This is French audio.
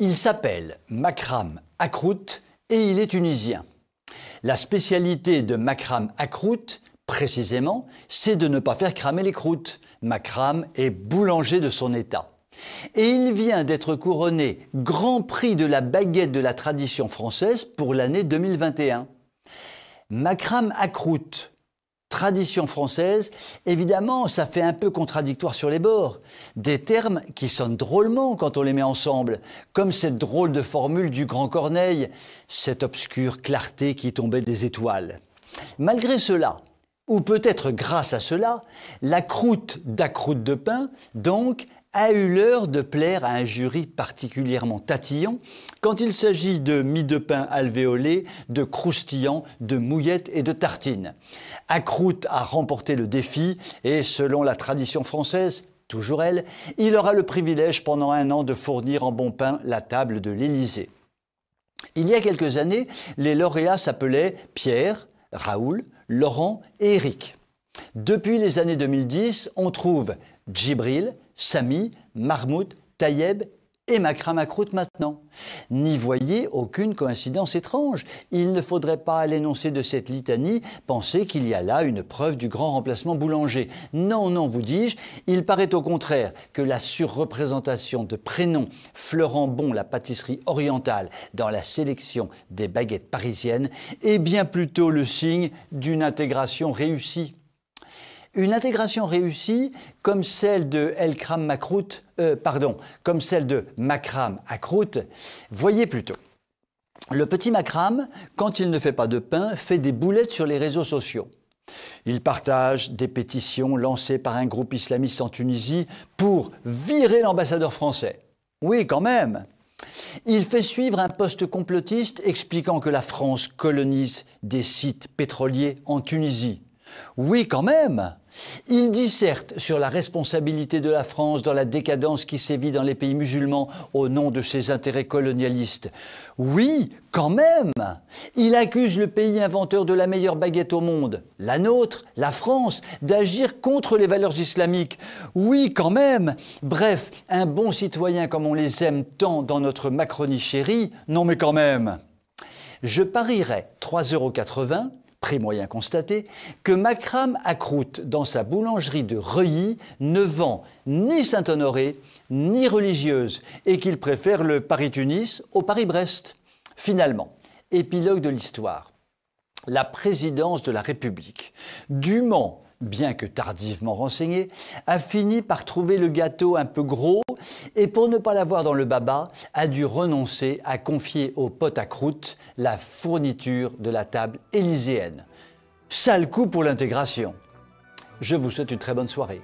Il s'appelle Makram Akrout et il est tunisien. La spécialité de Makram Akrout, précisément, c'est de ne pas faire cramer les croûtes. Makram est boulanger de son état. Et il vient d'être couronné Grand Prix de la baguette de la tradition française pour l'année 2021. Makram Akrout, tradition française, évidemment, ça fait un peu contradictoire sur les bords. Des termes qui sonnent drôlement quand on les met ensemble, comme cette drôle de formule du Grand Corneille, cette obscure clarté qui tombait des étoiles. Malgré cela, ou peut-être grâce à cela, la croûte d'accroute de pain, donc, a eu l'heure de plaire à un jury particulièrement tatillon quand il s'agit de mie de pain alvéolée, de croustillants, de mouillettes et de tartines. Akrout a remporté le défi et, selon la tradition française, toujours elle, il aura le privilège pendant 1 an de fournir en bon pain la table de l'Élysée. Il y a quelques années, les lauréats s'appelaient Pierre, Raoul, Laurent et Éric. Depuis les années 2010, on trouve Djibril, Samy, Mahmoud, Tayeb et Makram Akrout maintenant. N'y voyez aucune coïncidence étrange. Il ne faudrait pas, à l'énoncé de cette litanie, penser qu'il y a là une preuve du grand remplacement boulanger. Non, non, vous dis-je, il paraît au contraire que la surreprésentation de prénoms fleurant bon la pâtisserie orientale dans la sélection des baguettes parisiennes est bien plutôt le signe d'une intégration réussie. Une intégration réussie comme celle de comme celle de Makram Akrout, voyez plutôt. Le petit Makram, quand il ne fait pas de pain, fait des boulettes sur les réseaux sociaux. Il partage des pétitions lancées par un groupe islamiste en Tunisie pour virer l'ambassadeur français. Oui, quand même. Il fait suivre un post complotiste expliquant que la France colonise des sites pétroliers en Tunisie. Oui, quand même. Il disserte sur la responsabilité de la France dans la décadence qui sévit dans les pays musulmans au nom de ses intérêts colonialistes. Oui, quand même. Il accuse le pays inventeur de la meilleure baguette au monde, la nôtre, la France, d'agir contre les valeurs islamiques. Oui, quand même. Bref, un bon citoyen comme on les aime tant dans notre Macronie chérie, non mais quand même. Je parierais 3,80 €, prix moyen constaté, que Makram Akrout, dans sa boulangerie de Reuilly, ne vend ni Saint-Honoré, ni religieuse, et qu'il préfère le Paris-Tunis au Paris-Brest. Finalement, épilogue de l'histoire. La présidence de la République, dûment, bien que tardivement renseignée, a fini par trouver le gâteau un peu gros et pour ne pas l'avoir dans le baba, a dû renoncer à confier au pote à croûte la fourniture de la table élyséenne. Sale coup pour l'intégration. Je vous souhaite une très bonne soirée.